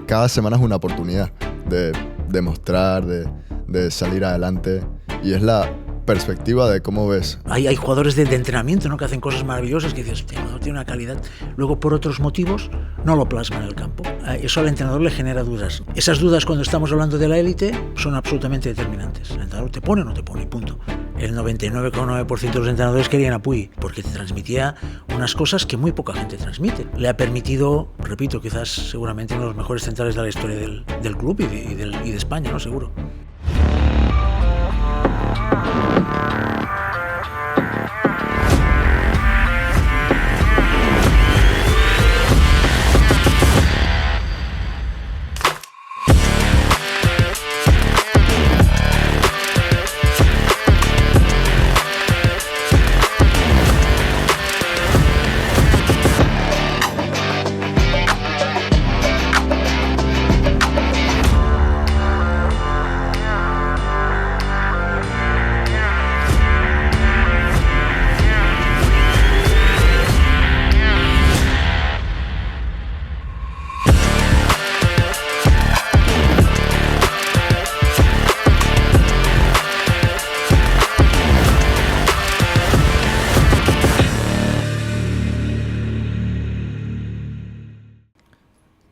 cada semana es una oportunidad de demostrar, de salir adelante, y es la perspectiva de cómo ves. Hay jugadores de entrenamiento, ¿no?, que hacen cosas maravillosas que dices, hostia, no tiene una calidad. Luego, por otros motivos, no lo plasma en el campo. Eso al entrenador le genera dudas. Esas dudas, cuando estamos hablando de la élite, son absolutamente determinantes. El entrenador te pone o no te pone, punto. El 99,9% de los entrenadores querían a Puy porque te transmitía unas cosas que muy poca gente transmite. Le ha permitido, repito, quizás seguramente uno de los mejores centrales de la historia del club y de España, ¿no? Seguro.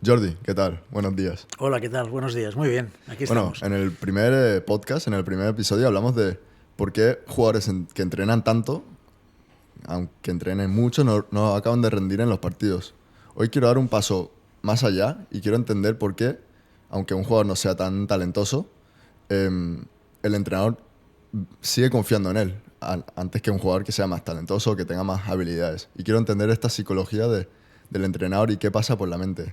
Jordi, ¿qué tal? Buenos días. Hola, ¿qué tal? Buenos días. Muy bien, aquí estamos. Bueno, en el primer podcast, en el primer episodio, hablamos de por qué jugadores que entrenan tanto, aunque entrenen mucho, no acaban de rendir en los partidos. Hoy quiero dar un paso más allá y quiero entender por qué, aunque un jugador no sea tan talentoso, el entrenador sigue confiando en él antes que un jugador que sea más talentoso o que tenga más habilidades. Y quiero entender esta psicología del entrenador y qué pasa por la mente.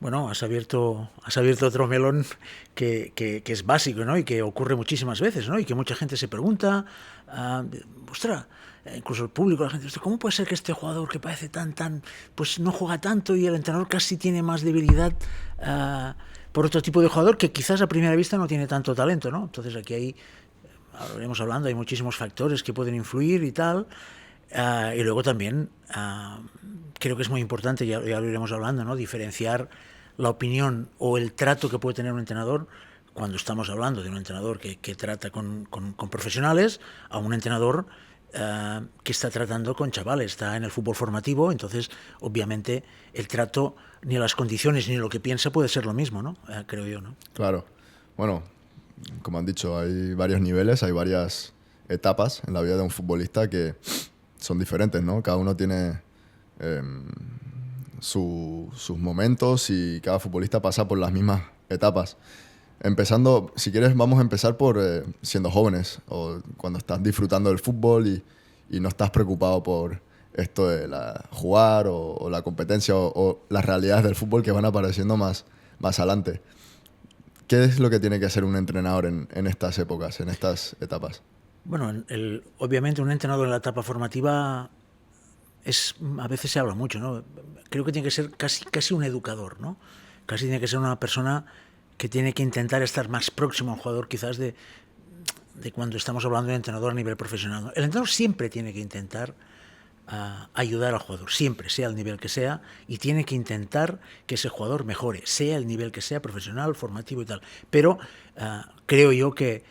Bueno, has abierto otro melón que es básico, ¿no? Y que ocurre muchísimas veces, ¿no? Y que mucha gente se pregunta, ostras, incluso el público, la gente, ¿cómo puede ser que este jugador que parece pues no juega tanto y el entrenador casi tiene más debilidad por otro tipo de jugador que quizás a primera vista no tiene tanto talento, ¿no? Entonces aquí ahora iremos hablando, hay muchísimos factores que pueden influir y tal. Y luego también creo que es muy importante, ya lo iremos hablando, ¿no?, diferenciar la opinión o el trato que puede tener un entrenador cuando estamos hablando de un entrenador que trata con profesionales a un entrenador que está tratando con chavales, está en el fútbol formativo. Entonces obviamente el trato, ni las condiciones ni lo que piensa puede ser lo mismo, ¿no? Creo yo, ¿no? Claro. Bueno, como han dicho, hay varios niveles, hay varias etapas en la vida de un futbolista que son diferentes, ¿no? Cada uno tiene sus momentos y cada futbolista pasa por las mismas etapas. Empezando, si quieres, vamos a empezar por siendo jóvenes o cuando estás disfrutando del fútbol y no estás preocupado por esto de jugar o la competencia o las realidades del fútbol que van apareciendo más adelante. ¿Qué es lo que tiene que hacer un entrenador en estas épocas, en estas etapas? Bueno, obviamente un entrenador en la etapa formativa a veces se habla mucho, ¿no? Creo que tiene que ser casi un educador, ¿no? Casi tiene que ser una persona que tiene que intentar estar más próximo al jugador, quizás de cuando estamos hablando de entrenador a nivel profesional, ¿no? El entrenador siempre tiene que intentar ayudar al jugador, siempre, sea el nivel que sea, y tiene que intentar que ese jugador mejore, sea el nivel que sea, profesional, formativo y tal. Pero creo yo que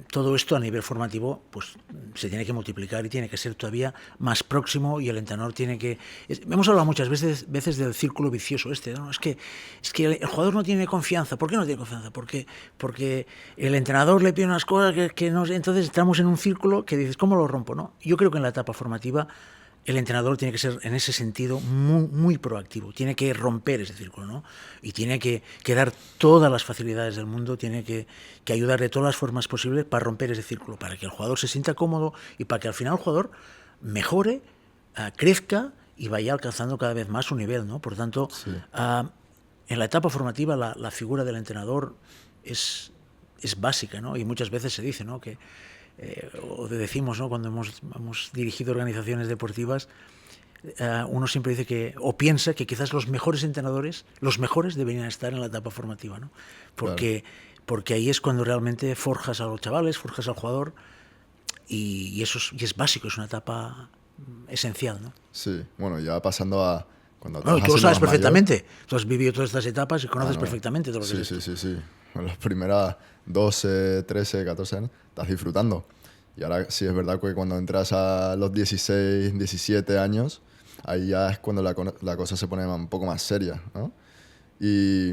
todo esto a nivel formativo pues se tiene que multiplicar y tiene que ser todavía más próximo, y el entrenador tiene que... Hemos hablado muchas veces del círculo vicioso ¿no? Es que el jugador no tiene confianza. ¿Por qué no tiene confianza? Porque el entrenador le pide unas cosas que no... Entonces estamos en un círculo que dices, ¿cómo lo rompo? ¿No? Yo creo que en la etapa formativa el entrenador tiene que ser, en ese sentido, muy, muy proactivo. Tiene que romper ese círculo, ¿no? Y tiene que dar todas las facilidades del mundo, tiene que ayudar de todas las formas posibles para romper ese círculo, para que el jugador se sienta cómodo y para que al final el jugador mejore, crezca y vaya alcanzando cada vez más su nivel, ¿no? Por tanto, sí. En la etapa formativa la figura del entrenador es básica, ¿no? Y muchas veces se dice, ¿no?, que o decimos, ¿no?, cuando hemos dirigido organizaciones deportivas, uno siempre dice que piensa que quizás los mejores entrenadores, los mejores deberían estar en la etapa formativa, ¿no? Porque ahí es cuando realmente forjas a los chavales, forjas al jugador, y es básico, es una etapa esencial, ¿no? Sí, bueno, ya pasando a cuando Bueno, te vas tú lo haciendo sabes más mayor. perfectamente. Tú has vivido todas estas etapas y conoces No. perfectamente todo lo que Sí, es sí, esto. sí, sí. En las primeras 12, 13, 14 años estás disfrutando. Y ahora sí es verdad que cuando entras a los 16, 17 años, ahí ya es cuando la cosa se pone un poco más seria, ¿no? Y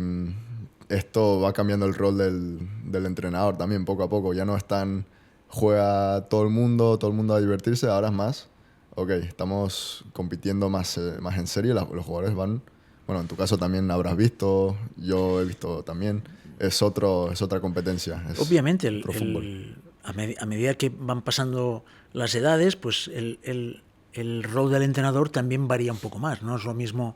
esto va cambiando el rol del entrenador también poco a poco. Ya no es tan juega todo el mundo a divertirse, ahora es más, ok, estamos compitiendo más en serio, los jugadores van, bueno, en tu caso también habrás visto, yo he visto también, es otra competencia, es Obviamente, otro fútbol. a medida que van pasando las edades, pues el rol del entrenador también varía un poco más. No es lo mismo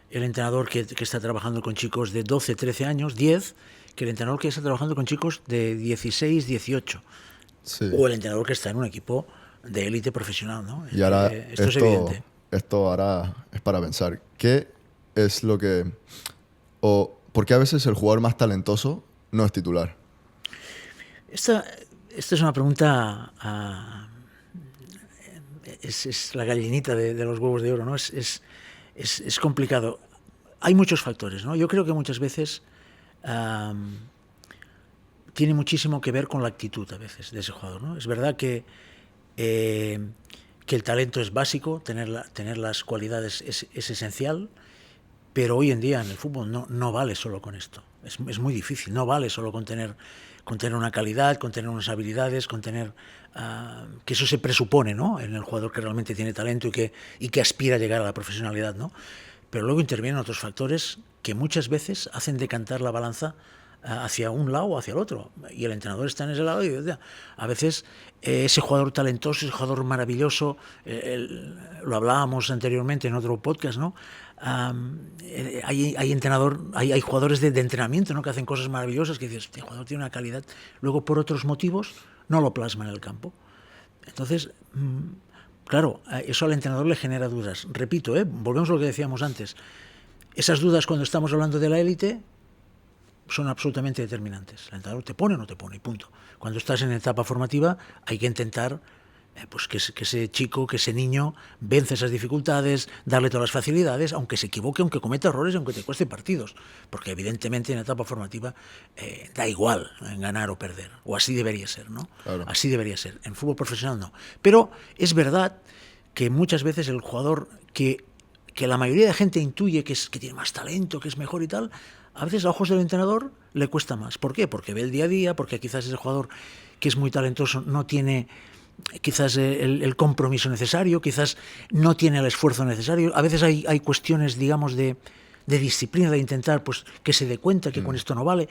el entrenador que está trabajando con chicos de 12, 13 años, 10, que el entrenador que está trabajando con chicos de 16, 18. Sí, O el entrenador que está en un equipo de élite profesional, ¿no? y ahora Esto es evidente. esto ahora es para pensar, ¿qué es lo que, o por qué a veces el jugador más talentoso no es titular? Esta, esta es una pregunta, es la gallinita de los huevos de oro, ¿no? Es complicado. Hay muchos factores, ¿no? Yo creo que muchas veces tiene muchísimo que ver con la actitud a veces de ese jugador, ¿no? Es verdad que el talento es básico, tener las cualidades es esencial, pero hoy en día en el fútbol no vale solo con esto. Es muy difícil, no vale solo con tener una calidad, con tener unas habilidades, con tener... que eso se presupone, ¿no?, en el jugador que realmente tiene talento y que aspira a llegar a la profesionalidad, ¿no? Pero luego intervienen otros factores que muchas veces hacen decantar la balanza hacia un lado o hacia el otro. Y el entrenador está en ese lado y a veces ese jugador talentoso, ese jugador maravilloso, lo hablábamos anteriormente en otro podcast, ¿no? Hay jugadores de entrenamiento, ¿no?, que hacen cosas maravillosas, que dices, este jugador tiene una calidad, luego por otros motivos no lo plasma en el campo. Entonces, claro, eso al entrenador le genera dudas. Repito, volvemos a lo que decíamos antes. Esas dudas, cuando estamos hablando de la élite, son absolutamente determinantes. El entrenador te pone o no te pone, y punto. Cuando estás en etapa formativa, hay que intentar pues que ese chico, que ese niño vence esas dificultades, darle todas las facilidades, aunque se equivoque, aunque cometa errores, aunque te cueste partidos. Porque evidentemente en etapa formativa da igual ganar o perder. O así debería ser, ¿no? Claro. Así debería ser. En fútbol profesional no. Pero es verdad que muchas veces el jugador que la mayoría de gente intuye que tiene más talento, que es mejor y tal, a veces a ojos del entrenador le cuesta más. ¿Por qué? Porque ve el día a día, porque quizás ese jugador que es muy talentoso no tiene quizás el compromiso necesario, quizás no tiene el esfuerzo necesario. A veces hay cuestiones, digamos, de disciplina, de intentar pues que se dé cuenta que con esto no vale.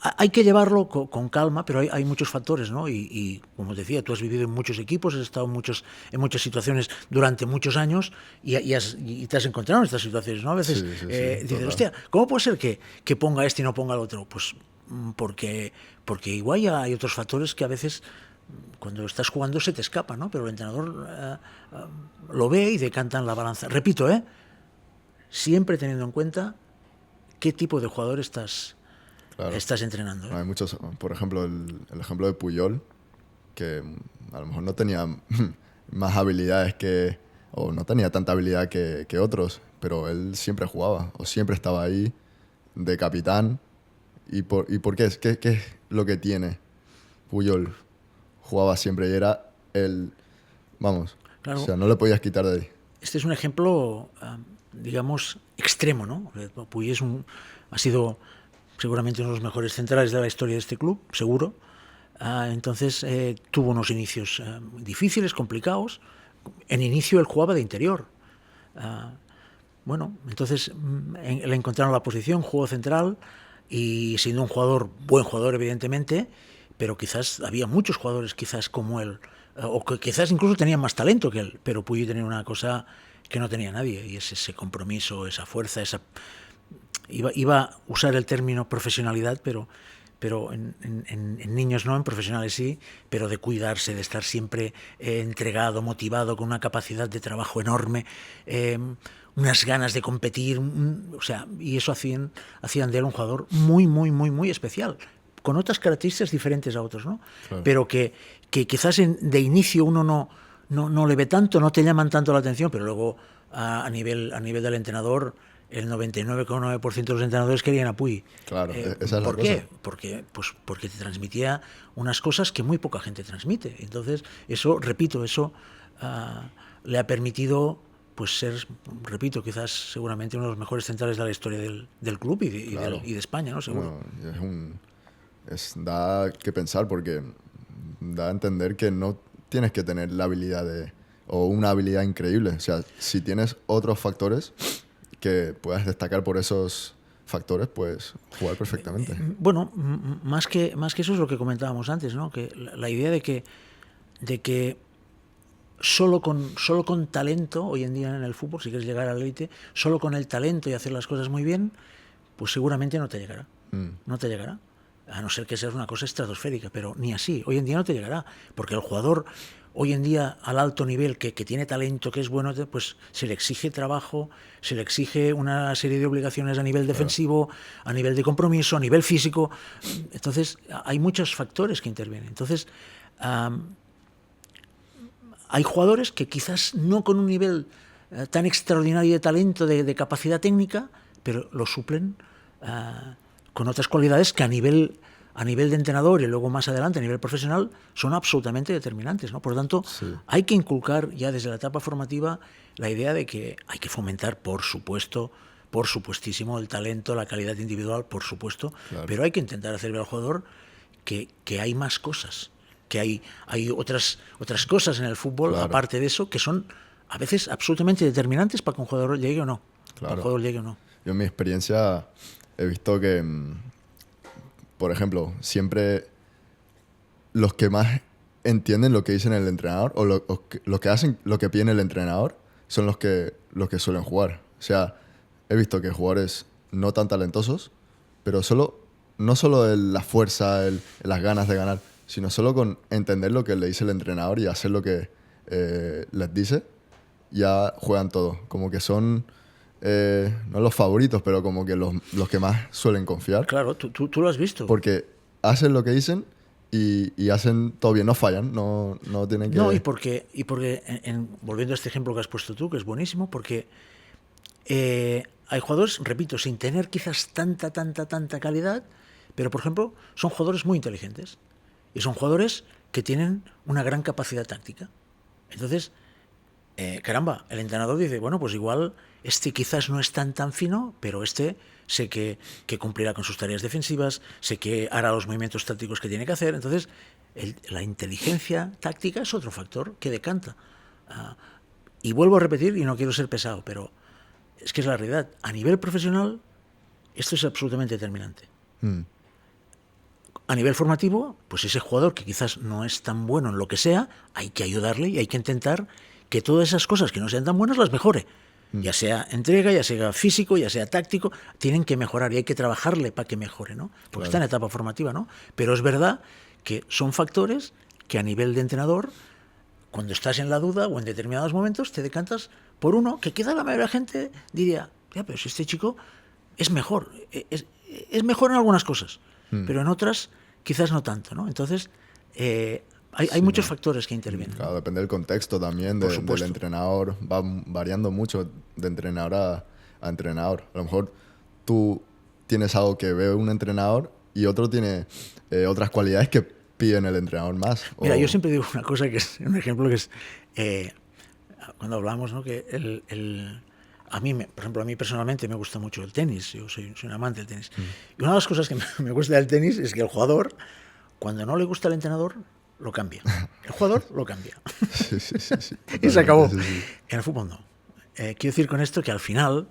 Hay que llevarlo con calma, pero hay muchos factores, ¿no? Y como te decía, tú has vivido en muchos equipos, has estado en muchas situaciones durante muchos años y te has encontrado en estas situaciones, ¿no? A veces Sí, dices, total. hostia, ¿cómo puede ser que ponga este y no ponga el otro? Pues porque igual ya hay otros factores que a veces cuando estás jugando se te escapa, ¿no? Pero el entrenador lo ve y decanta en la balanza. Repito, siempre teniendo en cuenta qué tipo de jugador estás entrenando. Hay muchos, por ejemplo, el ejemplo de Puyol, que a lo mejor no tenía más habilidades o no tenía tanta habilidad que otros, pero él siempre jugaba, o siempre estaba ahí de capitán. ¿Y por qué? ¿Qué es lo que tiene Puyol? Jugaba siempre y era vamos, Claro, o sea, no le podías quitar de ahí. este es un ejemplo, digamos, extremo, ¿no? Puyol ha sido seguramente uno de los mejores centrales de la historia de este club, seguro. Entonces tuvo unos inicios difíciles, complicados. En inicio él jugaba de interior. Bueno, entonces le encontraron la posición, jugó central y siendo un buen jugador evidentemente, pero quizás había muchos jugadores quizás como él, o que quizás incluso tenían más talento que él, pero Puyol tenía una cosa que no tenía nadie, y es ese compromiso, esa fuerza, iba a usar el término profesionalidad, pero en niños no, en profesionales sí, pero de cuidarse, de estar siempre entregado, motivado, con una capacidad de trabajo enorme, unas ganas de competir, o sea, y eso hacían de él un jugador muy, muy, muy, muy especial, con otras características diferentes a otros, ¿no? Claro. Pero que quizás de inicio uno no le ve tanto, no te llaman tanto la atención, pero luego a nivel del entrenador, el 99,9% de los entrenadores querían a Puy. Claro, esa es la ¿Por qué? cosa. Porque te transmitía unas cosas que muy poca gente transmite. Entonces, eso, repito, le ha permitido pues ser, repito, quizás seguramente uno de los mejores centrales de la historia del club Claro. y de España, ¿no? Seguro. Bueno, da que pensar porque da a entender que no tienes que tener la habilidad o una habilidad increíble. O sea, si tienes otros factores que puedas destacar por esos factores, pues jugar perfectamente. Bueno, más que eso es lo que comentábamos antes, ¿no? Que la idea de que solo con talento, hoy en día en el fútbol, si quieres llegar a la élite, solo con el talento y hacer las cosas muy bien, pues seguramente no te llegará. No te llegará. A no ser que sea una cosa estratosférica, pero ni así. Hoy en día no te llegará, porque el jugador hoy en día al alto nivel, que tiene talento, que es bueno, pues se le exige trabajo, se le exige una serie de obligaciones a nivel defensivo, a nivel de compromiso, a nivel físico. Entonces, hay muchos factores que intervienen. Entonces, hay jugadores que quizás no con un nivel tan extraordinario de talento, de capacidad técnica, pero lo suplen con otras cualidades que a nivel de entrenador y luego más adelante a nivel profesional son absolutamente determinantes, ¿no? Por lo tanto, Sí. hay que inculcar ya desde la etapa formativa la idea de que hay que fomentar, por supuesto, por supuestísimo, el talento, la calidad individual, por supuesto, Claro. pero hay que intentar hacer ver al jugador que hay más cosas, que hay otras cosas en el fútbol, Claro. aparte de eso, que son a veces absolutamente determinantes para que un jugador llegue o no. Claro. Para que un jugador llegue o no. Yo en mi experiencia he visto que, por ejemplo, siempre los que más entienden lo que dicen el entrenador o lo que hacen, lo que pide el entrenador, son los que suelen jugar. O sea, he visto que jugadores no tan talentosos, pero no solo la fuerza, las ganas de ganar, sino solo con entender lo que le dice el entrenador y hacer lo que les dice, ya juegan todo. Como que son, no los favoritos, pero como que los que más suelen confiar. Claro, tú lo has visto. Porque hacen lo que dicen y hacen todo bien, no fallan, no tienen que... No, y porque volviendo a este ejemplo que has puesto tú, que es buenísimo, porque hay jugadores, repito, sin tener quizás tanta calidad, pero por ejemplo, son jugadores muy inteligentes y son jugadores que tienen una gran capacidad táctica. Entonces, caramba, el entrenador dice, bueno, pues igual este quizás no es tan fino, pero este sé que cumplirá con sus tareas defensivas, sé que hará los movimientos tácticos que tiene que hacer. Entonces, la inteligencia táctica es otro factor que decanta. Y vuelvo a repetir, y no quiero ser pesado, pero es que es la realidad. A nivel profesional, esto es absolutamente determinante. A nivel formativo, pues ese jugador que quizás no es tan bueno en lo que sea, hay que ayudarle y hay que intentar que todas esas cosas que no sean tan buenas las mejore. Ya sea entrega, ya sea físico, ya sea táctico, tienen que mejorar y hay que trabajarle para que mejore, ¿no? Porque Claro. está en etapa formativa, ¿no? Pero es verdad que son factores que a nivel de entrenador, cuando estás en la duda o en determinados momentos, te decantas por uno que quizá la mayoría de la gente diría, ya, pero si este chico es mejor, es mejor en algunas cosas, pero en otras quizás no tanto, ¿no? Entonces, hay muchos factores que intervienen. Claro, depende del contexto también Por del supuesto. entrenador. Va variando mucho de entrenador a entrenador. A lo mejor tú tienes algo que ve un entrenador y otro tiene otras cualidades que piden el entrenador más. Mira, yo siempre digo una cosa que es un ejemplo que es cuando hablamos, ¿no? Que a mí, por ejemplo, a mí personalmente me gusta mucho el tenis. Yo soy un amante del tenis. Y una de las cosas que me gusta del tenis es que el jugador, cuando no le gusta el entrenador, lo cambia. El jugador lo cambia. Sí, Y se acabó. sí. En el fútbol no. Quiero decir con esto que al final,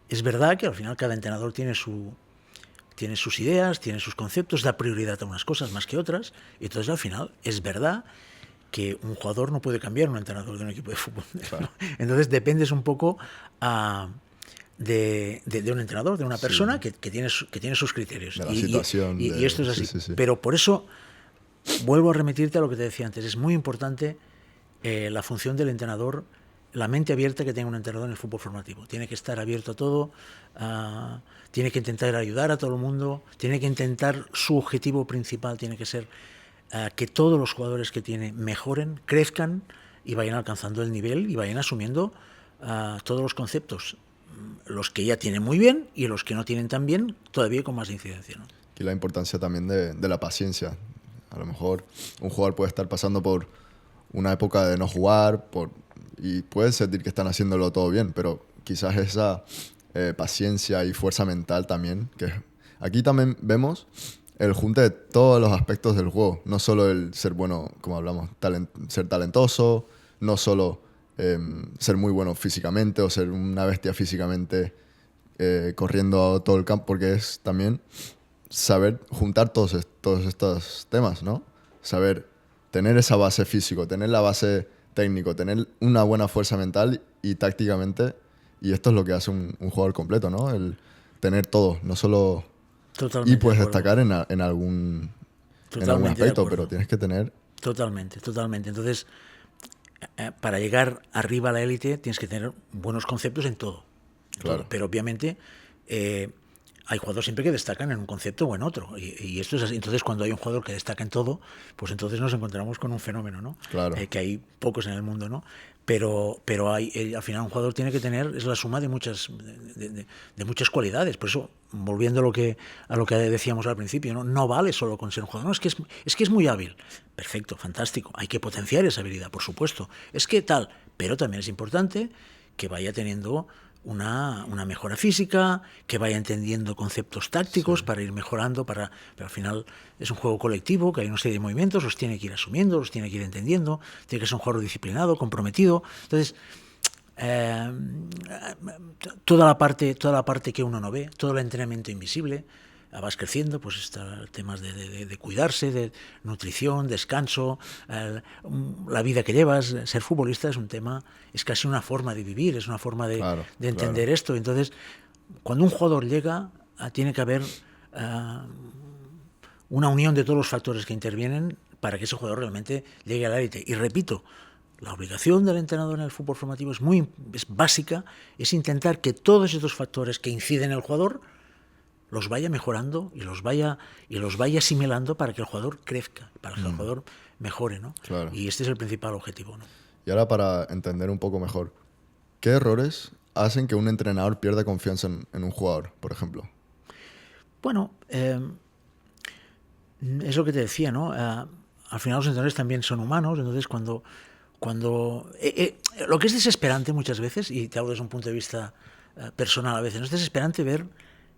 es verdad que al final cada entrenador tiene sus ideas, tiene sus conceptos, da prioridad a unas cosas más que otras, y entonces al final es verdad que un jugador no puede cambiar a un entrenador de un equipo de fútbol. Claro. Entonces dependes un poco de un entrenador, de una persona que tiene sus criterios. De la situación. Y esto es así. Sí. Pero por eso vuelvo a remitirte a lo que te decía antes. Es muy importante la función del entrenador, la mente abierta que tenga un entrenador en el fútbol formativo. Tiene que estar abierto a todo, tiene que intentar ayudar a todo el mundo, tiene que intentar, su objetivo principal tiene que ser que todos los jugadores que tiene mejoren, crezcan y vayan alcanzando el nivel y vayan asumiendo todos los conceptos, los que ya tienen muy bien y los que no tienen tan bien, todavía con más incidencia, ¿no? Y la importancia también de la paciencia. A lo mejor un jugador puede estar pasando por una época de no jugar y puede sentir que están haciéndolo todo bien, pero quizás esa paciencia y fuerza mental también, que aquí también vemos el junte de todos los aspectos del juego, no solo el ser bueno, como hablamos, ser talentoso, no solo ser muy bueno físicamente o ser una bestia físicamente corriendo todo el campo, porque es también saber juntar todos estos temas, ¿no? Saber tener esa base físico, tener la base técnico, tener una buena fuerza mental y tácticamente, y esto es lo que hace un jugador completo, ¿no? El tener todo, no solo... Totalmente Y puedes de acuerdo. destacar en algún Totalmente de aspecto, acuerdo. pero tienes que tener... Totalmente, totalmente. Entonces, para llegar arriba a la élite tienes que tener buenos conceptos en todo. Claro. Pero obviamente hay jugadores siempre que destacan en un concepto o en otro. Y esto es así. Entonces, cuando hay un jugador que destaca en todo, pues entonces nos encontramos con un fenómeno, ¿no? Claro. Que hay pocos en el mundo, ¿no? Pero al final un jugador tiene que tener, es la suma de muchas cualidades. Por eso, volviendo a lo que decíamos al principio, no vale solo con ser un jugador. No, es que es muy hábil. Perfecto, fantástico. Hay que potenciar esa habilidad, por supuesto. Es que tal, pero también es importante que vaya teniendo una mejora física, que vaya entendiendo conceptos tácticos para ir mejorando, pero al final es un juego colectivo, que hay una serie de movimientos, los tiene que ir asumiendo, los tiene que ir entendiendo, tiene que ser un jugador disciplinado, comprometido. Entonces, toda la parte que uno no ve, todo el entrenamiento invisible, vas creciendo, pues está temas de cuidarse, de nutrición, descanso, la vida que llevas. Ser futbolista es un tema, es casi una forma de vivir, es una forma de entender esto. Entonces, cuando un jugador llega, tiene que haber una unión de todos los factores que intervienen para que ese jugador realmente llegue a la élite. Y repito, la obligación del entrenador en el fútbol formativo es básica, es intentar que todos estos factores que inciden en el jugador los vaya mejorando y los vaya asimilando para que el jugador crezca, para que el jugador mejore, ¿no? Claro. Y este es el principal objetivo, ¿no? Y ahora, para entender un poco mejor, ¿qué errores hacen que un entrenador pierda confianza en un jugador, por ejemplo? Bueno, es lo que te decía, ¿no? Al final los entrenadores también son humanos, entonces cuando lo que es desesperante muchas veces, y te hablo desde un punto de vista personal a veces, no es desesperante ver,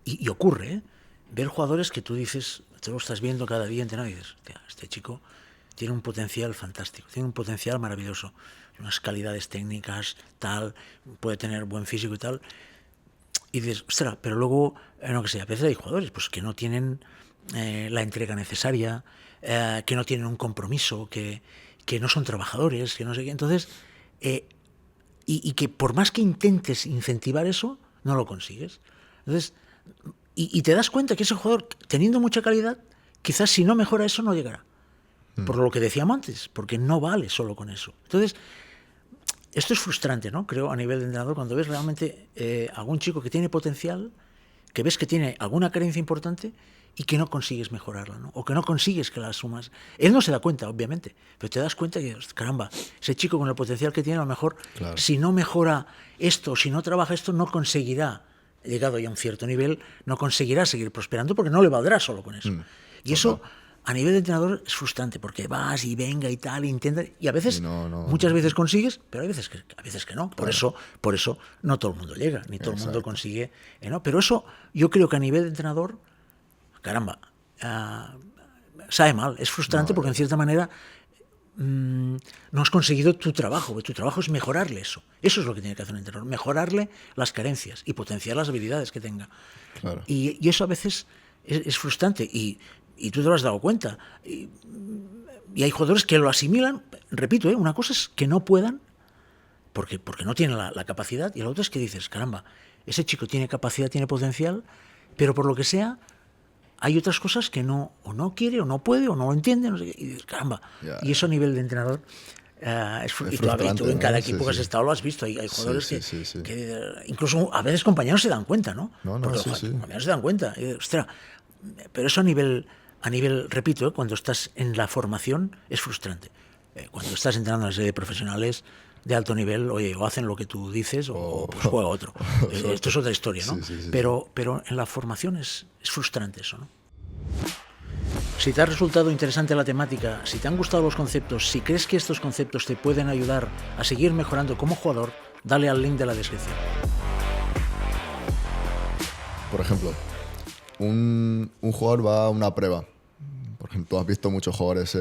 y ocurre, ver jugadores que tú dices, tú lo estás viendo cada día entrenando y dices, este chico tiene un potencial fantástico, tiene un potencial maravilloso, unas calidades técnicas, tal, puede tener buen físico y tal, y dices, ostras, pero luego, no que sé, a veces hay jugadores pues que no tienen la entrega necesaria, que no tienen un compromiso, que no son trabajadores, que no sé qué. Entonces, y que por más que intentes incentivar eso, no lo consigues. Entonces, y te das cuenta que ese jugador, teniendo mucha calidad, quizás si no mejora eso, no llegará. Por lo que decíamos antes, porque no vale solo con eso. Entonces, esto es frustrante, ¿no? Creo, a nivel de entrenador, cuando ves realmente algún chico que tiene potencial, que ves que tiene alguna carencia importante y que no consigues mejorarla, ¿no? O que no consigues que la asumas. Él no se da cuenta, obviamente, pero te das cuenta que, caramba, ese chico con el potencial que tiene, a lo mejor, claro, si no mejora esto, si no trabaja esto, no conseguirá, llegado ya a un cierto nivel, no conseguirá seguir prosperando porque no le valdrá solo con eso. Y eso, a nivel de entrenador, es frustrante porque vas y venga y tal, intenta, y a veces, muchas veces consigues, pero hay veces que no. Claro. Por eso no todo el mundo llega, ni todo el mundo consigue. ¿no? Pero eso, yo creo que a nivel de entrenador, caramba, sabe mal, es frustrante porque en cierta manera no has conseguido tu trabajo. Tu trabajo es mejorarle eso. Eso es lo que tiene que hacer un entrenador, mejorarle las carencias y potenciar las habilidades que tenga. Claro. Y eso a veces es frustrante y tú te lo has dado cuenta. Y hay jugadores que lo asimilan, repito, una cosa es que no puedan porque no tienen la capacidad, y la otra es que dices, caramba, ese chico tiene capacidad, tiene potencial, pero por lo que sea hay otras cosas que o no quiere, o no puede, o no lo entiende, no sé qué, y dices, caramba. Y eso a nivel de entrenador es frustrante. Y tú en cada equipo que has estado lo has visto. Hay jugadores que incluso a veces compañeros se dan cuenta, ¿no? Porque los compañeros se dan cuenta. Y dices, ostras, pero eso a nivel repito, cuando estás en la formación es frustrante. Cuando estás entrenando en la serie de profesionales, de alto nivel, oye, o hacen lo que tú dices o pues juega otro. Esto es otra historia, ¿no? Sí. Pero en la formación es frustrante eso, ¿no? Si te ha resultado interesante la temática, si te han gustado los conceptos, si crees que estos conceptos te pueden ayudar a seguir mejorando como jugador, dale al link de la descripción. Por ejemplo, un jugador va a una prueba. Por ejemplo, tú has visto muchos jugadores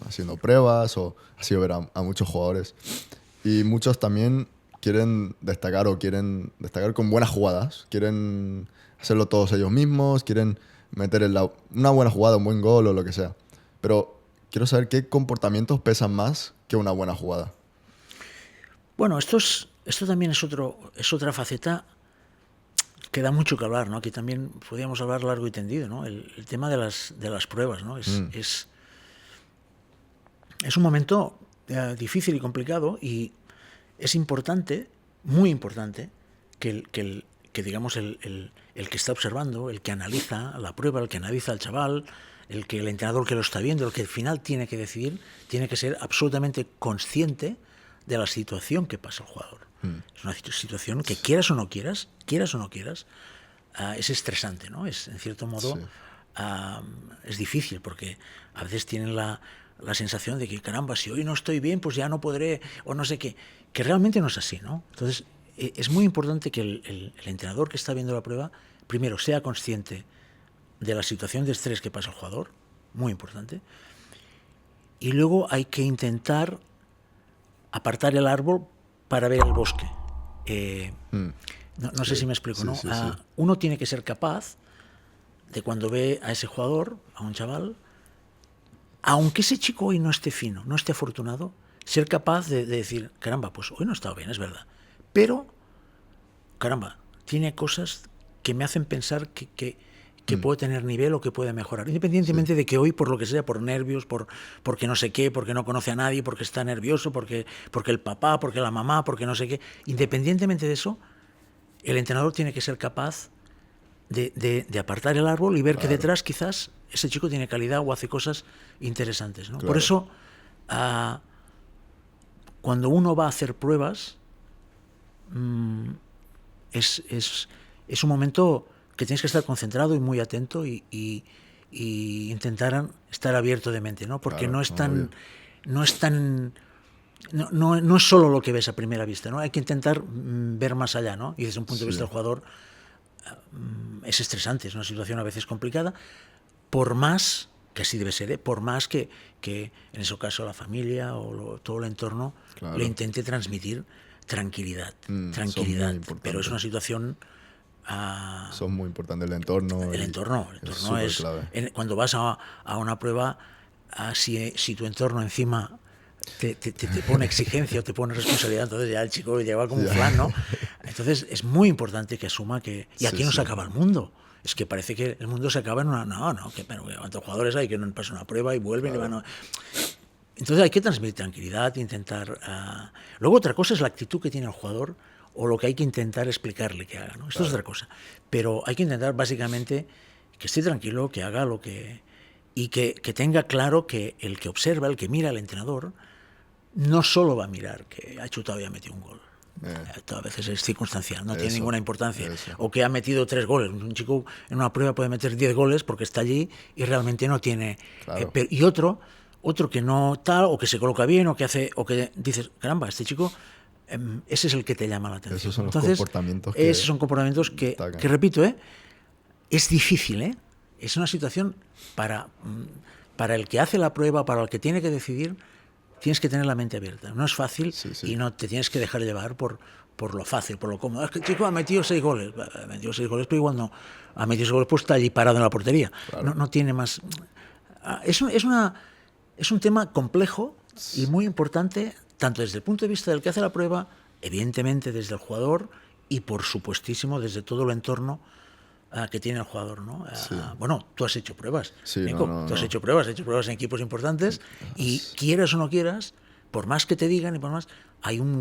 haciendo pruebas o has ido a ver a muchos jugadores. Y muchos también quieren destacar con buenas jugadas. Quieren hacerlo todos ellos mismos, quieren meter una buena jugada, un buen gol o lo que sea. Pero quiero saber qué comportamientos pesan más que una buena jugada. Bueno, esto también es otra faceta que da mucho que hablar, ¿no? Aquí también podríamos hablar largo y tendido, ¿no? El tema de las pruebas, ¿no? Es un momento difícil y complicado, y es importante, muy importante, que digamos el que está observando, el que analiza la prueba, el que analiza al chaval, el entrenador que lo está viendo, el que al final tiene que decidir, tiene que ser absolutamente consciente de la situación que pasa el jugador. Es una situación que quieras o no quieras, es estresante, ¿no? Es, en cierto modo, es difícil, porque a veces tienen la sensación de que, caramba, si hoy no estoy bien, pues ya no podré, o no sé qué, que realmente no es así, ¿no? Entonces, es muy importante que el entrenador que está viendo la prueba, primero, sea consciente de la situación de estrés que pasa el jugador, muy importante, y luego hay que intentar apartar el árbol para ver el bosque. No sé si me explico, ¿no? Uno tiene que ser capaz de, cuando ve a ese jugador, a un chaval, aunque ese chico hoy no esté fino, no esté afortunado, ser capaz de decir, caramba, pues hoy no ha estado bien, es verdad, pero, caramba, tiene cosas que me hacen pensar que puede tener nivel o que puede mejorar, independientemente de que hoy, por lo que sea, por nervios, porque no sé qué, porque no conoce a nadie, porque está nervioso, porque el papá, porque la mamá, porque no sé qué, independientemente de eso, el entrenador tiene que ser capaz de apartar el árbol y ver que detrás quizás ese chico tiene calidad o hace cosas interesantes, ¿no? Por eso, cuando uno va a hacer pruebas, es un momento que tienes que estar concentrado y muy atento y intentar estar abierto de mente, ¿no? Porque no es solo lo que ves a primera vista, ¿no? Hay que intentar ver más allá, ¿no? Y desde un punto de vista del jugador es estresante, es una situación a veces complicada, por más, que así debe ser, por más que en ese caso la familia o todo el entorno le intente transmitir tranquilidad, pero es una situación... Son muy importantes el entorno. El entorno es clave. Cuando vas a una prueba, si tu entorno encima te pone exigencia o te pone responsabilidad, entonces ya el chico lleva como un flan, ¿no? Entonces es muy importante que asuma que... Y aquí no se acaba el mundo. Es que parece que el mundo se acaba en una... No, pero ¿cuántos jugadores hay que no pasan una prueba y vuelven y van a... Entonces hay que transmitir tranquilidad, intentar... Luego otra cosa es la actitud que tiene el jugador o lo que hay que intentar explicarle que haga, ¿no? Esto es otra cosa. Pero hay que intentar básicamente que esté tranquilo, que haga lo que... Y que tenga claro que el que observa, el que mira al entrenador, no solo va a mirar que ha chutado y ha metido un gol. Esto a veces es circunstancial, no tiene ninguna importancia. O que ha metido 3 goles. Un chico en una prueba puede meter 10 goles porque está allí y realmente no tiene... y otro que no tal, o que se coloca bien, o que hace... O que dices, caramba, este chico... ese es el que te llama la atención. Esos son los comportamientos esos son comportamientos que repito, es difícil, es una situación para el que hace la prueba, para el que tiene que decidir, tienes que tener la mente abierta. No es fácil y no te tienes que dejar llevar por lo fácil, por lo cómodo. Es que el chico ha metido 6 goles. Ha metido 6 goles, pero igual no. Ha metido 6 goles, pues está allí parado en la portería. No tiene más... Es un tema complejo y muy importante, tanto desde el punto de vista del que hace la prueba, evidentemente desde el jugador y, por supuestísimo, desde todo el entorno que tiene el jugador, ¿no? Bueno, tú has hecho pruebas, Nico, tú has hecho pruebas en equipos importantes y quieras o no quieras, por más que te digan y por más, hay un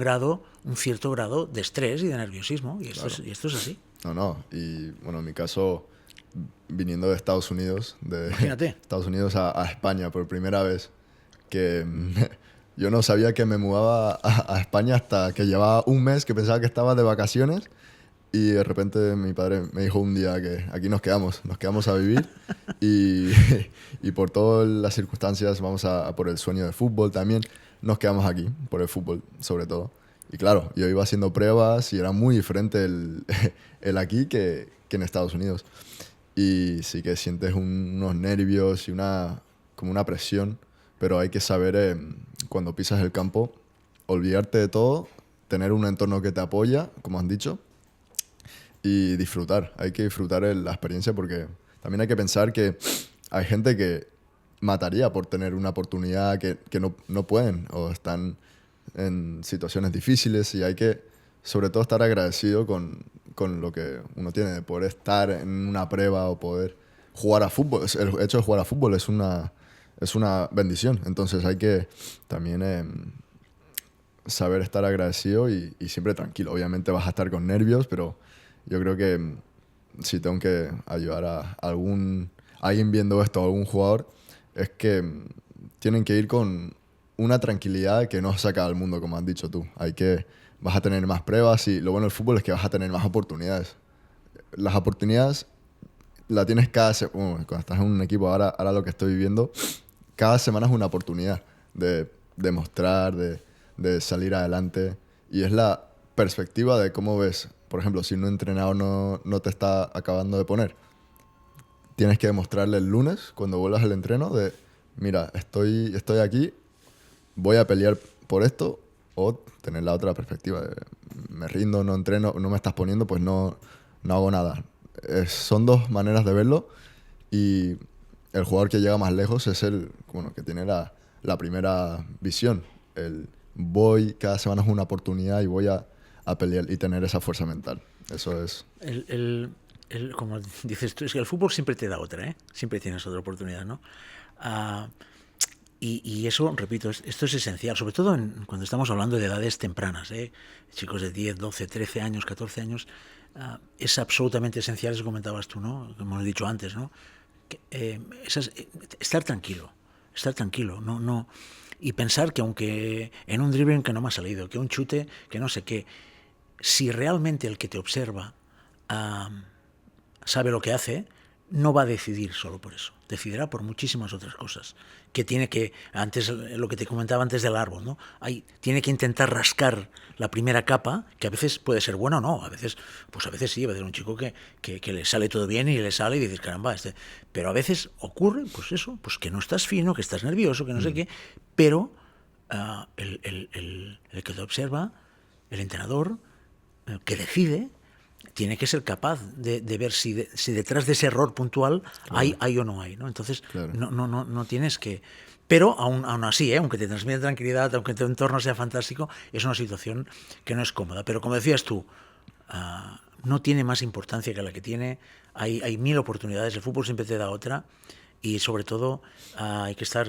cierto grado de estrés y de nerviosismo y esto es así. Y bueno, en mi caso, viniendo de Estados Unidos, Imagínate. Estados Unidos a España por primera vez, que Yo no sabía que me mudaba a España hasta que llevaba un mes, que pensaba que estaba de vacaciones. Y de repente mi padre me dijo un día que aquí nos quedamos a vivir y, y por todas las circunstancias, vamos a por el sueño de fútbol también, nos quedamos aquí, por el fútbol sobre todo. Y claro, yo iba haciendo pruebas y era muy diferente el aquí que en Estados Unidos. Y sí que sientes unos nervios y como una presión, pero hay que saber cuando pisas el campo, olvidarte de todo, tener un entorno que te apoya, como han dicho, y disfrutar. Hay que disfrutar la experiencia porque también hay que pensar que hay gente que mataría por tener una oportunidad que no pueden o están en situaciones difíciles y hay que, sobre todo, estar agradecido con lo que uno tiene, de poder estar en una prueba o poder jugar a fútbol. El hecho de jugar a fútbol es una bendición. Entonces hay que también saber estar agradecido y siempre tranquilo. Obviamente vas a estar con nervios, pero yo creo que si tengo que ayudar a alguien viendo esto, a algún jugador, es que tienen que ir con una tranquilidad que no saca al mundo, como has dicho tú. Vas a tener más pruebas y lo bueno del fútbol es que vas a tener más oportunidades. Las oportunidades las tienes cuando estás en un equipo, ahora lo que estoy viviendo, cada semana es una oportunidad de demostrar, de salir adelante. Y es la perspectiva de cómo ves. Por ejemplo, si un entrenador no te está acabando de poner, tienes que demostrarle el lunes, cuando vuelvas al entreno, de, mira, estoy aquí, voy a pelear por esto, o tener la otra perspectiva de, me rindo, no entreno, no me estás poniendo, pues no hago nada. Son dos maneras de verlo y el jugador que llega más lejos es que tiene la primera visión. Cada semana es una oportunidad y voy a pelear y tener esa fuerza mental. Eso es. Como dices tú, es que el fútbol siempre te da otra, ¿eh? Siempre tienes otra oportunidad, ¿no? Y eso, repito, esto es esencial, sobre todo cuando estamos hablando de edades tempranas, ¿eh? Chicos de 10, 12, 13 años, 14 años, es absolutamente esencial, eso comentabas tú, ¿no? Como he dicho antes, ¿no? Estar tranquilo, no, y pensar que aunque en un dribbling que no me ha salido, que un chute, que no sé qué, si realmente el que te observa sabe lo que hace, no va a decidir solo por eso, decidirá por muchísimas otras cosas, que tiene que, antes lo que te comentaba antes del árbol, ¿no? Tiene que intentar rascar la primera capa, que a veces puede ser buena o no, a veces sí, a veces un chico que le sale todo bien y le sale y dices, caramba, pero a veces ocurre, pues eso, pues que no estás fino, que estás nervioso, que no sé qué, pero el que te observa, el entrenador, que decide, tiene que ser capaz de ver si detrás de ese error puntual hay o no hay, ¿no? Entonces, claro, no tienes que... Pero aún así, aunque te transmite tranquilidad, aunque tu entorno sea fantástico, es una situación que no es cómoda. Pero como decías tú, no tiene más importancia que la que tiene. Hay mil oportunidades, el fútbol siempre te da otra. Y sobre todo hay que estar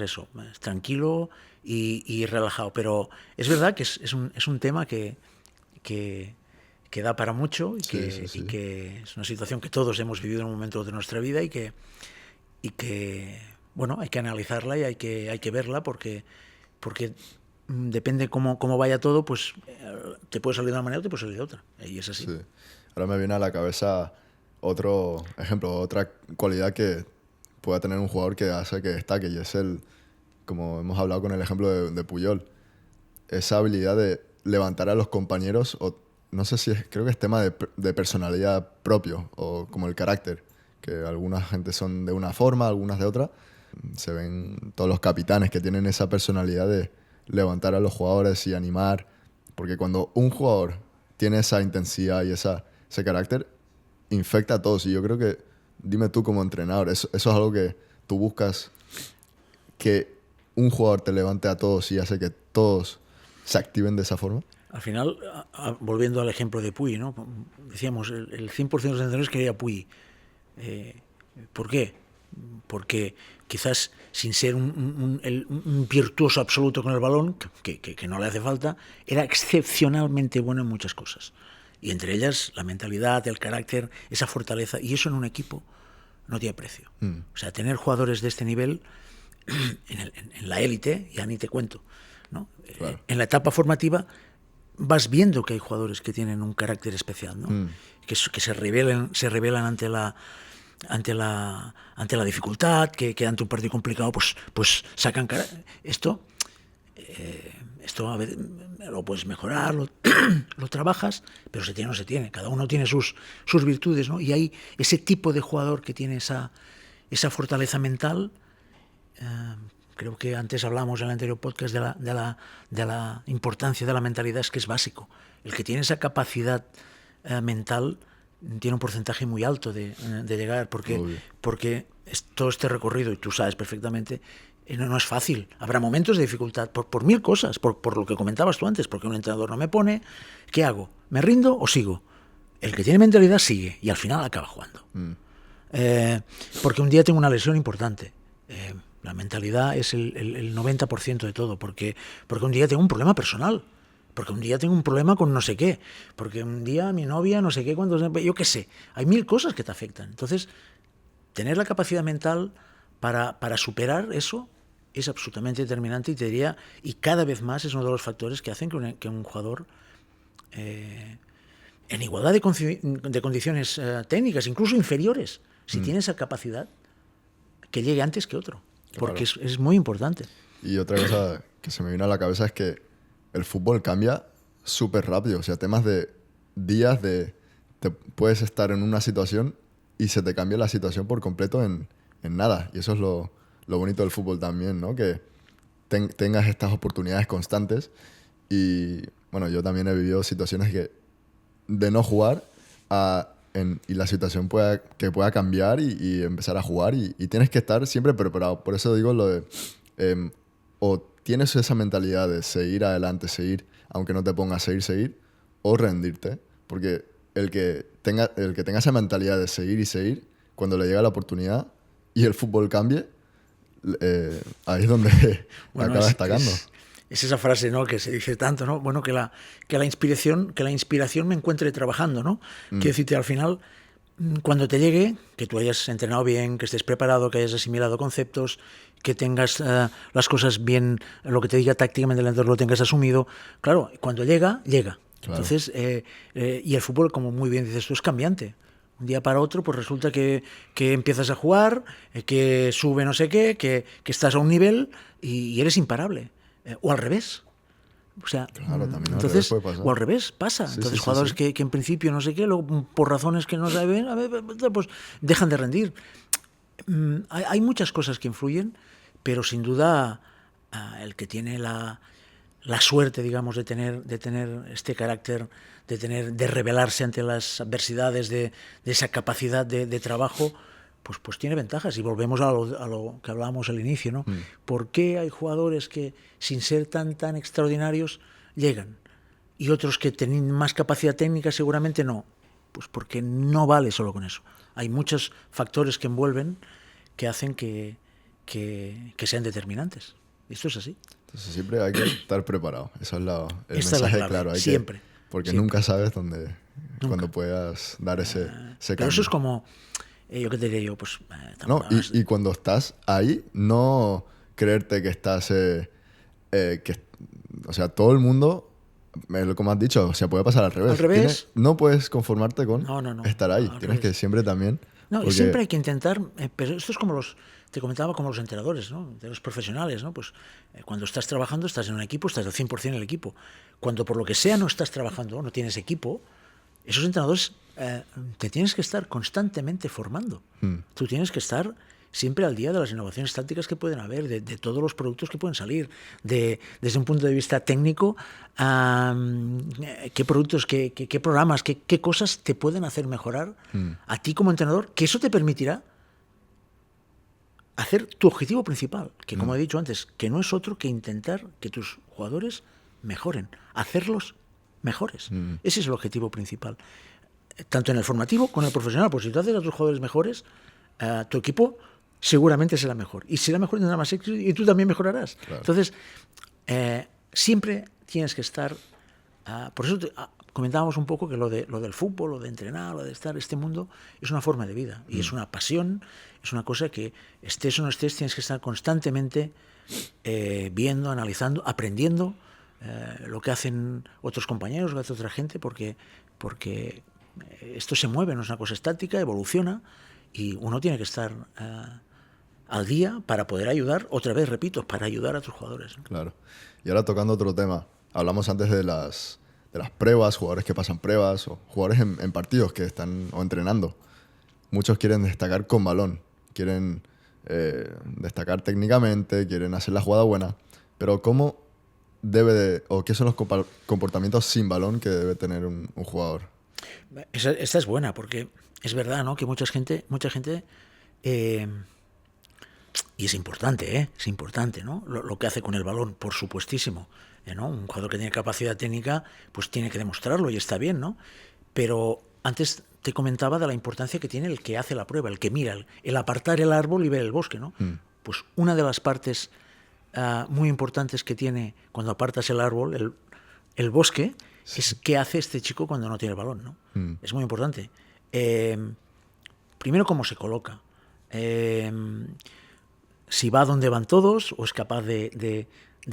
tranquilo y relajado. Pero es verdad que es un tema que da para mucho y que es una situación que todos hemos vivido en un momento de nuestra vida y que bueno, hay que analizarla y hay que verla porque depende cómo vaya todo, pues te puede salir de una manera o te puede salir de otra, y es así. Sí. Ahora me viene a la cabeza otro ejemplo, otra cualidad que pueda tener un jugador que hace que destaque, y es como hemos hablado con el ejemplo de Puyol, esa habilidad de levantar a los compañeros, o no sé si creo que es tema de personalidad propio, o como el carácter, que algunas gente son de una forma, algunas de otra. Se ven todos los capitanes que tienen esa personalidad de levantar a los jugadores y animar, porque cuando un jugador tiene esa intensidad y ese carácter, infecta a todos. Y yo creo que, dime tú como entrenador, eso es algo que tú buscas, que un jugador te levante a todos y hace que todos se activen de esa forma. Al final, volviendo al ejemplo de Puy, ¿no? Decíamos, el 100% de los entrenadores quería Puy. ¿Por qué? Porque quizás sin ser un virtuoso absoluto con el balón, que no le hace falta, era excepcionalmente bueno en muchas cosas. Y entre ellas la mentalidad, el carácter, esa fortaleza. Y eso en un equipo no tiene precio. O sea, tener jugadores de este nivel en la élite, ya ni te cuento. ¿no? Claro. En la etapa formativa vas viendo que hay jugadores que tienen un carácter especial, ¿no? Que se rebelan ante la dificultad, que ante un partido complicado pues sacan cara. Esto a veces lo puedes mejorar, lo trabajas, pero se tiene o no se tiene. Cada uno tiene sus virtudes, ¿no? Y hay ese tipo de jugador que tiene esa fortaleza mental. Creo que antes hablamos en el anterior podcast de la importancia de la mentalidad, es que es básico. El que tiene esa capacidad mental tiene un porcentaje muy alto de llegar, porque todo este recorrido, y tú sabes perfectamente, no es fácil. Habrá momentos de dificultad por mil cosas, por lo que comentabas tú antes, porque un entrenador no me pone. ¿Qué hago? ¿Me rindo o sigo? El que tiene mentalidad sigue y al final acaba jugando. Porque un día tengo una lesión importante. La mentalidad es el 90% de todo, porque un día tengo un problema personal, porque un día tengo un problema con no sé qué, porque un día mi novia no sé qué, yo qué sé, hay mil cosas que te afectan. Entonces, tener la capacidad mental para superar eso es absolutamente determinante, y te diría, y cada vez más es uno de los factores que hacen que un jugador en igualdad de condiciones técnicas, incluso inferiores, si tiene esa capacidad, que llegue antes que otro. Porque claro, es muy importante. Y otra cosa que se me vino a la cabeza es que el fútbol cambia súper rápido. O sea, temas de días te puedes estar en una situación y se te cambia la situación por completo en nada. Y eso es lo bonito del fútbol también, ¿no? Que tengas estas oportunidades constantes. Y bueno, yo también he vivido situaciones de no jugar y la situación pueda cambiar y empezar a jugar, y tienes que estar siempre preparado. Por eso digo lo de o tienes esa mentalidad de seguir adelante, seguir aunque no te pongas, seguir, o rendirte, porque el que tenga esa mentalidad de seguir y seguir, cuando le llega la oportunidad y el fútbol cambie, ahí es donde acaba destacando. Es esa frase, ¿no?, que se dice tanto, ¿no? Bueno, que la inspiración me encuentre trabajando, ¿no? Quiero decirte, al final, cuando te llegue, que tú hayas entrenado bien, que estés preparado, que hayas asimilado conceptos, que tengas las cosas bien, lo que te diga tácticamente el entrenador lo tengas asumido. Claro, cuando llega. Claro. Entonces, y el fútbol, como muy bien dices tú, es cambiante. Un día para otro, pues resulta que empiezas a jugar, que sube no sé qué, que estás a un nivel y eres imparable. O al revés. O sea, claro, también entonces, al revés puede pasar. O al revés pasa. Sí, entonces, sí, jugadores sí. Que en principio no sé qué, luego por razones que no saben, pues dejan de rendir. Hay muchas cosas que influyen, pero sin duda el que tiene la suerte, digamos, de tener este carácter, de rebelarse ante las adversidades, de esa capacidad de trabajo, pues tiene ventajas. Y volvemos a lo que hablábamos al inicio, ¿no? ¿Por qué hay jugadores que, sin ser tan extraordinarios, llegan? Y otros que tienen más capacidad técnica seguramente no. Pues porque no vale solo con eso. Hay muchos factores que envuelven, que hacen que sean determinantes. Esto es así. Entonces siempre hay que estar preparado. Eso es el Esta mensaje, es la clave. claro. Siempre. Porque siempre. Nunca sabes cuándo puedas dar ese Pero cambio. eso es como, yo qué te diría yo, pues... No, y cuando estás ahí, no creerte que estás... o sea, todo el mundo, como has dicho, o sea, puede pasar al revés. Al revés. No puedes conformarte con estar ahí. Tienes que siempre también... No, y siempre hay que intentar... pero esto es como te comentaba, como los entrenadores, ¿no?, de los profesionales, ¿no? Pues cuando estás trabajando, estás en un equipo, estás al 100% en el equipo. Cuando por lo que sea no estás trabajando, no tienes equipo, esos entrenadores te tienes que estar constantemente formando. Tú tienes que estar siempre al día de las innovaciones tácticas que pueden haber, de todos los productos que pueden salir, desde un punto de vista técnico, qué productos, qué programas, qué cosas te pueden hacer mejorar a ti como entrenador, que eso te permitirá hacer tu objetivo principal, que como he dicho antes, que no es otro que intentar que tus jugadores mejoren, hacerlos mejores. Ese es el objetivo principal. Tanto en el formativo como en el profesional, pues si tú haces a tus jugadores mejores, tu equipo seguramente será mejor. Y será mejor, tendrá más éxito y tú también mejorarás. Claro. Entonces, siempre tienes que estar Por eso comentábamos un poco que lo del fútbol, lo de entrenar, lo de estar en este mundo, es una forma de vida y es una pasión, es una cosa que estés o no estés, tienes que estar constantemente viendo, analizando, aprendiendo lo que hacen otros compañeros, lo que hace otra gente, porque esto se mueve, no es una cosa estática, evoluciona y uno tiene que estar al día para poder ayudar, otra vez repito, para ayudar a tus jugadores, ¿no? Claro. Y ahora tocando otro tema. Hablamos antes de las pruebas, jugadores que pasan pruebas o jugadores en partidos que están o entrenando. Muchos quieren destacar con balón, quieren destacar técnicamente, quieren hacer la jugada buena. Pero ¿cómo o qué son los comportamientos sin balón que debe tener un jugador? Esta es buena porque es verdad, ¿no? Que mucha gente y es importante, ¿no? Lo que hace con el balón, por supuestísimo, ¿no? Un jugador que tiene capacidad técnica, pues tiene que demostrarlo y está bien, ¿no? Pero antes te comentaba de la importancia que tiene el que hace la prueba, el que mira, el apartar el árbol y ver el bosque, ¿no? Pues una de las partes muy importantes que tiene cuando apartas el árbol, el bosque, sí, es qué hace este chico cuando no tiene el balón, ¿no? Es muy importante. Primero, cómo se coloca. Si va donde van todos o es capaz de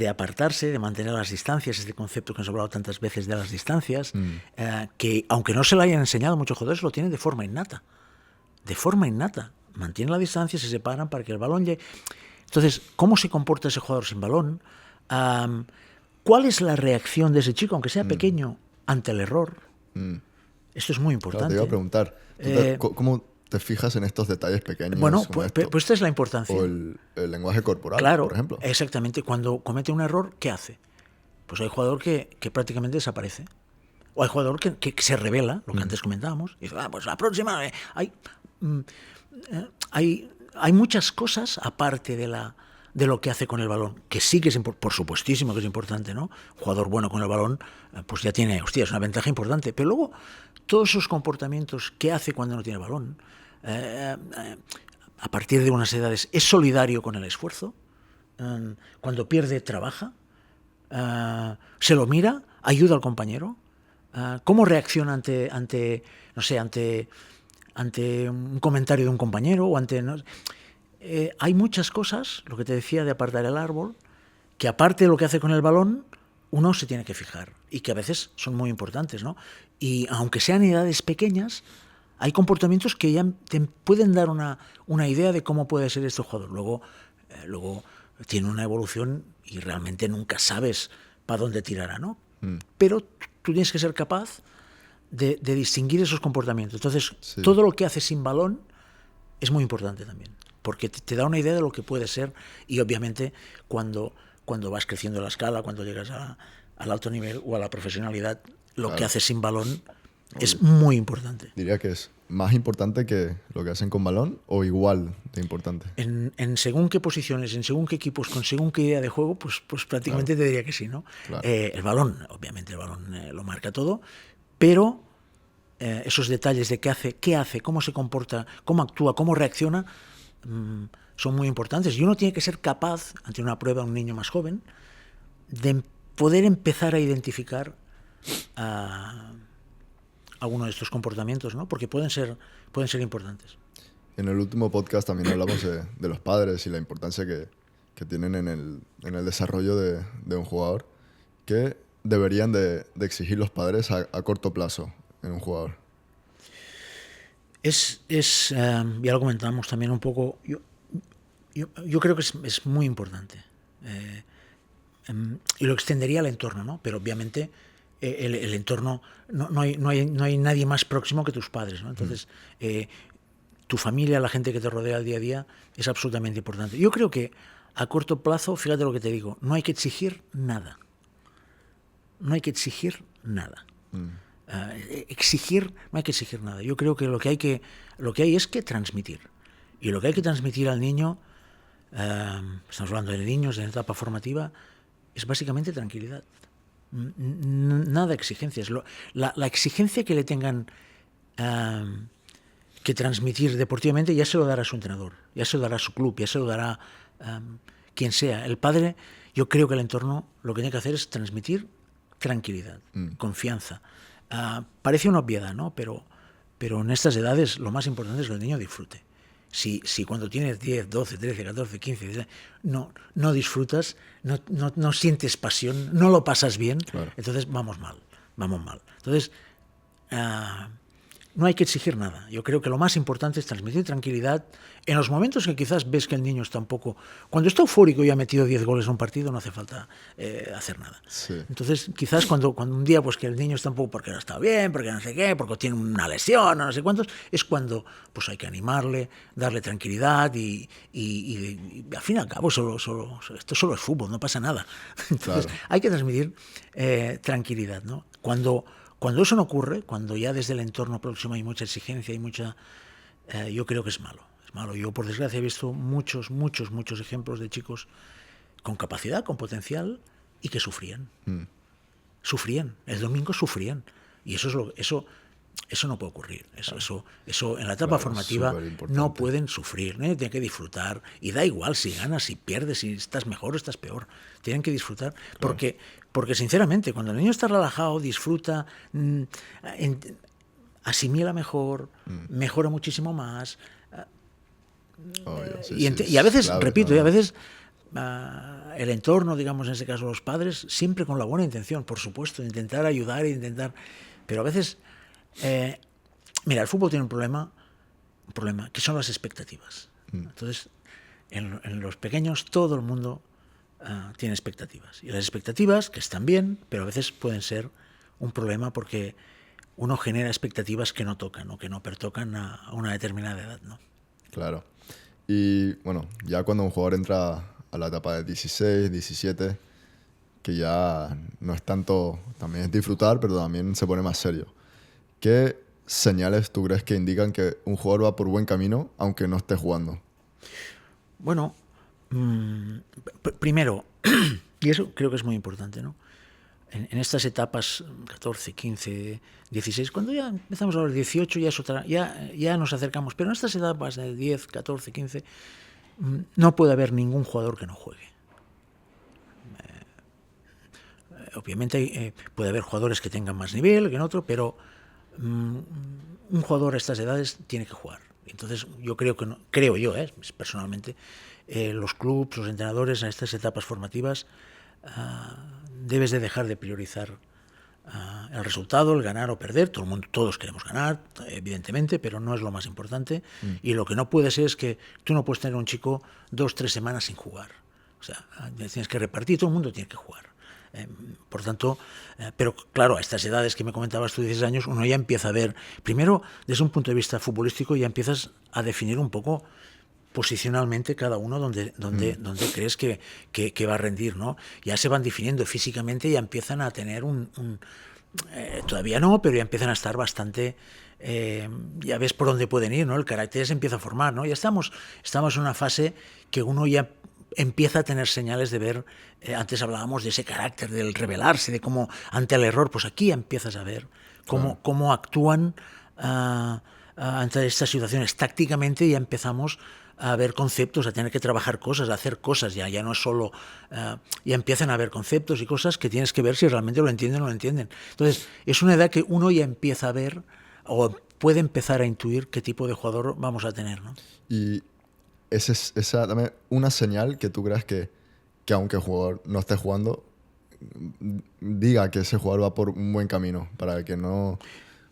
apartarse, de mantener las distancias, este concepto que hemos hablado tantas veces de las distancias, que aunque no se lo hayan enseñado, muchos jugadores lo tienen de forma innata. De forma innata. Mantienen la distancia, se separan para que el balón llegue. Entonces, ¿cómo se comporta ese jugador sin balón? ¿Cuál es la reacción de ese chico, aunque sea pequeño, ante el error? Esto es muy importante. Claro, te iba a preguntar, ¿cómo te fijas en estos detalles pequeños? Bueno, pues esta es la importancia. O el lenguaje corporal, claro, por ejemplo. Exactamente. Cuando comete un error, ¿qué hace? Pues hay jugador que prácticamente desaparece. O hay jugador que se revela, lo que antes comentábamos, y dice, pues la próxima... Hay muchas cosas aparte de lo que hace con el balón, que sí que es por supuestísimo que es importante, ¿no? Un jugador bueno con el balón, pues ya tiene, es una ventaja importante. Pero luego, todos esos comportamientos que hace cuando no tiene balón, a partir de unas edades, es solidario con el esfuerzo. Cuando pierde, trabaja. Se lo mira, ayuda al compañero. ¿Cómo reacciona ante un comentario de un compañero o hay muchas cosas, lo que te decía de apartar el árbol, que aparte de lo que hace con el balón, uno se tiene que fijar y que a veces son muy importantes, ¿no? Y aunque sean edades pequeñas, hay comportamientos que ya te pueden dar una idea de cómo puede ser este jugador. Luego tiene una evolución y realmente nunca sabes para dónde tirará, ¿no? Pero tú tienes que ser capaz de distinguir esos comportamientos. Entonces, sí, todo lo que hace sin balón es muy importante también, porque te da una idea de lo que puede ser y obviamente cuando vas creciendo la escala, cuando llegas al alto nivel o a la profesionalidad, lo que haces sin balón es muy importante. Diría que es más importante que lo que hacen con balón o igual de importante. En según qué posiciones, en según qué equipos, con según qué idea de juego, pues prácticamente te diría que sí, ¿no? Claro. El balón, obviamente el balón lo marca todo, pero esos detalles de qué hace, cómo se comporta, cómo actúa, cómo reacciona, son muy importantes. Y uno tiene que ser capaz, ante una prueba, un niño más joven, de poder empezar a identificar alguno de estos comportamientos, ¿no? Porque pueden ser importantes. En el último podcast también hablamos de los padres y la importancia que tienen en el desarrollo de un jugador. ¿Qué deberían de exigir los padres a corto plazo en un jugador? Ya lo comentamos también un poco, yo creo que es muy importante. Y lo extendería al entorno, ¿no? Pero obviamente el entorno, no hay nadie más próximo que tus padres, ¿no? Entonces, tu familia, la gente que te rodea al día a día, es absolutamente importante. Yo creo que a corto plazo, fíjate lo que te digo, no hay que exigir nada. No hay que exigir nada. No hay que exigir nada. Yo creo que lo que hay es que transmitir. Y lo que hay que transmitir al niño, estamos hablando de niños en etapa formativa, es básicamente tranquilidad. Nada de exigencias. La exigencia que le tengan que transmitir deportivamente ya se lo dará su entrenador, ya se lo dará su club, ya se lo dará quien sea. El padre, yo creo que el entorno lo que tiene que hacer es transmitir tranquilidad, confianza. Parece una obviedad, ¿no? Pero en estas edades lo más importante es que el niño disfrute. Si cuando tienes 10, 12, 13, 14, 15, 16, no disfrutas, no sientes pasión, no lo pasas bien, Claro. entonces vamos mal. Entonces, no hay que exigir nada. Yo creo que lo más importante es transmitir tranquilidad. En los momentos que quizás ves que el niño está un poco... Cuando está eufórico y ha metido 10 goles en un partido, no hace falta hacer nada. Sí. Entonces, quizás cuando un día pues que el niño está un poco porque no está bien, porque no sé qué, porque tiene una lesión, no sé cuántos, es cuando pues hay que animarle, darle tranquilidad y al fin y al cabo esto solo es fútbol, no pasa nada. Entonces, Claro. hay que transmitir tranquilidad, ¿no? Cuando eso no ocurre, cuando ya desde el entorno próximo hay mucha exigencia y yo creo que es malo. Es malo. Yo, por desgracia, he visto muchos ejemplos de chicos con capacidad, con potencial y que sufrían. Sufrían. El domingo sufrían. Y eso no puede ocurrir. Eso en la etapa Claro, formativa superimportante. no pueden sufrir. ¿No? Tienen que disfrutar. Y da igual si ganas, si pierdes, si estás mejor o estás peor. Tienen que disfrutar. Porque sinceramente, cuando el niño está relajado, disfruta, asimila mejor, mejora muchísimo más. Obvio, sí, Y a veces, clave, repito, clave. y a veces el entorno, digamos en este caso los padres, siempre con la buena intención, por supuesto, de intentar ayudar e intentar... Pero a veces, mira, el fútbol tiene un problema que son las expectativas. Entonces, en los pequeños todo el mundo tiene expectativas. Y las expectativas, que están bien, pero a veces pueden ser un problema porque uno genera expectativas que no tocan o que no pertocan a una determinada edad, ¿no? Claro. Y bueno, ya cuando un jugador entra a la etapa de 16, 17, que ya no es tanto, también es disfrutar, pero también se pone más serio. ¿Qué señales tú crees que indican que un jugador va por buen camino aunque no esté jugando? Bueno, primero, y eso creo que es muy importante, ¿no? En estas etapas 14, 15, 16, cuando ya empezamos a los 18 ya nos acercamos, pero en estas etapas de 10, 14, 15 no puede haber ningún jugador que no juegue. Obviamente puede haber jugadores que tengan más nivel que en otro, pero un jugador a estas edades tiene que jugar. Entonces yo creo yo personalmente, los clubes, los entrenadores en estas etapas formativas debes de dejar de priorizar el resultado, el ganar o perder. Todos queremos ganar, evidentemente, pero no es lo más importante. Y lo que no puede ser es que tú no puedes tener un chico 2-3 semanas sin jugar. O sea, tienes que repartir, todo el mundo tiene que jugar. Por tanto, pero claro, a estas edades que me comentabas tú, 16 años, uno ya empieza a ver, primero, desde un punto de vista futbolístico, ya empiezas a definir un poco posicionalmente cada uno donde crees que va a rendir, ¿no? Ya se van definiendo físicamente, ya empiezan a tener todavía no, pero ya empiezan a estar bastante, ya ves por dónde pueden ir, ¿no? El carácter se empieza a formar, ¿no? Ya estamos en una fase que uno ya empieza a tener señales de ver, antes hablábamos de ese carácter, del rebelarse, de cómo ante el error, pues aquí empiezas a ver cómo actúan ante estas situaciones. Tácticamente ya empezamos a ver conceptos, a tener que trabajar cosas, a hacer cosas, ya no es solo, ya empiezan a haber conceptos y cosas que tienes que ver si realmente lo entienden o no lo entienden. Entonces, es una edad que uno ya empieza a ver o puede empezar a intuir qué tipo de jugador vamos a tener, ¿no? Y esa dame una señal que tú creas que aunque el jugador no esté jugando, diga que ese jugador va por un buen camino, para que no...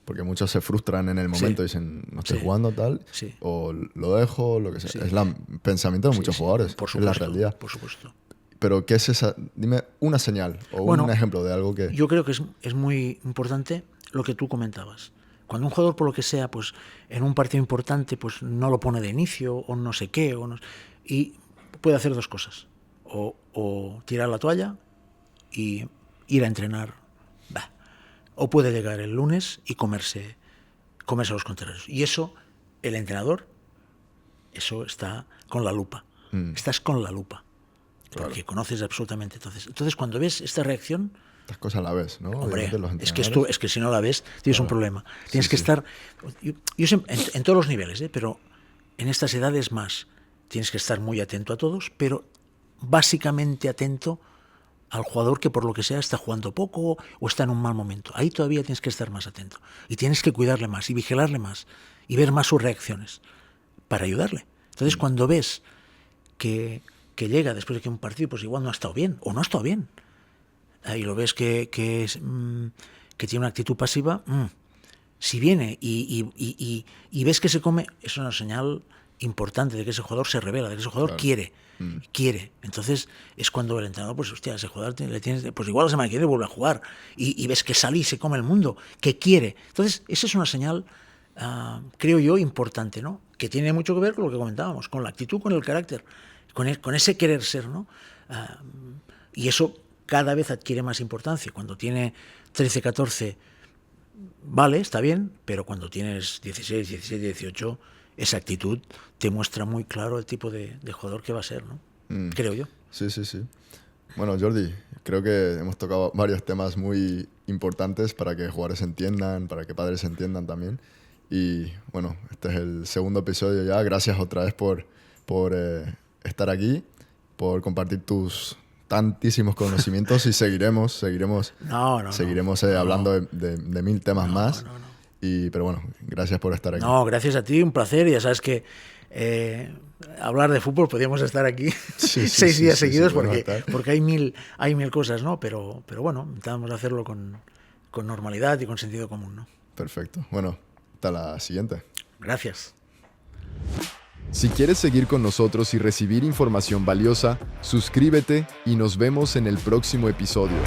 Porque muchos se frustran en el momento y dicen, no estoy jugando tal, o lo dejo, lo que sea. Es el pensamiento de muchos jugadores, por supuesto, es la realidad. Por supuesto. Pero ¿qué es esa? Dime una señal o un ejemplo de algo que... Yo creo que es muy importante lo que tú comentabas. Cuando un jugador, por lo que sea, pues en un partido importante, pues no lo pone de inicio o no sé qué, y puede hacer dos cosas. O tirar la toalla y ir a entrenar. O puede llegar el lunes y comerse a los contrarios. Y eso, el entrenador, eso está con la lupa. Estás con la lupa. Claro. Porque conoces absolutamente. Entonces, cuando ves esta reacción... Estas cosas la ves, ¿no? Hombre, es que si no la ves, tienes un problema. Tienes que estar... Yo en todos los niveles, pero en estas edades más, tienes que estar muy atento a todos, pero básicamente atento al jugador que por lo que sea está jugando poco o está en un mal momento. Ahí todavía tienes que estar más atento y tienes que cuidarle más y vigilarle más y ver más sus reacciones para ayudarle. Entonces, cuando ves que llega después de que un partido pues igual no ha estado bien o no ha estado bien, y lo ves que tiene una actitud pasiva, si viene y ves que se come, es una señal importante de que ese jugador se revela, de que ese jugador quiere. Entonces es cuando el entrenador, pues hostia, ese jugador le tienes, pues igual la semana que viene vuelve a jugar y ves que sale y se come el mundo, que quiere. Entonces esa es una señal, creo yo, importante, ¿no? Que tiene mucho que ver con lo que comentábamos, con la actitud, con el carácter, con ese querer ser, ¿no? Y eso cada vez adquiere más importancia. Cuando tiene 13, 14, vale, está bien, pero cuando tienes 16, 17, 18, esa actitud te muestra muy claro el tipo de jugador que va a ser, ¿no? Creo yo. Sí. Bueno, Jordi, creo que hemos tocado varios temas muy importantes para que jugadores entiendan, para que padres entiendan también. Y bueno, este es el segundo episodio ya. Gracias otra vez por estar aquí, por compartir tus tantísimos conocimientos y seguiremos hablando de mil temas más. Pero bueno, gracias por estar aquí. No, gracias a ti, un placer. Ya sabes que hablar de fútbol podríamos estar aquí 6 días seguidos porque hay mil cosas, ¿no? Pero bueno, intentamos hacerlo con normalidad y con sentido común, ¿no? Perfecto. Bueno, hasta la siguiente. Gracias. Si quieres seguir con nosotros y recibir información valiosa, suscríbete y nos vemos en el próximo episodio.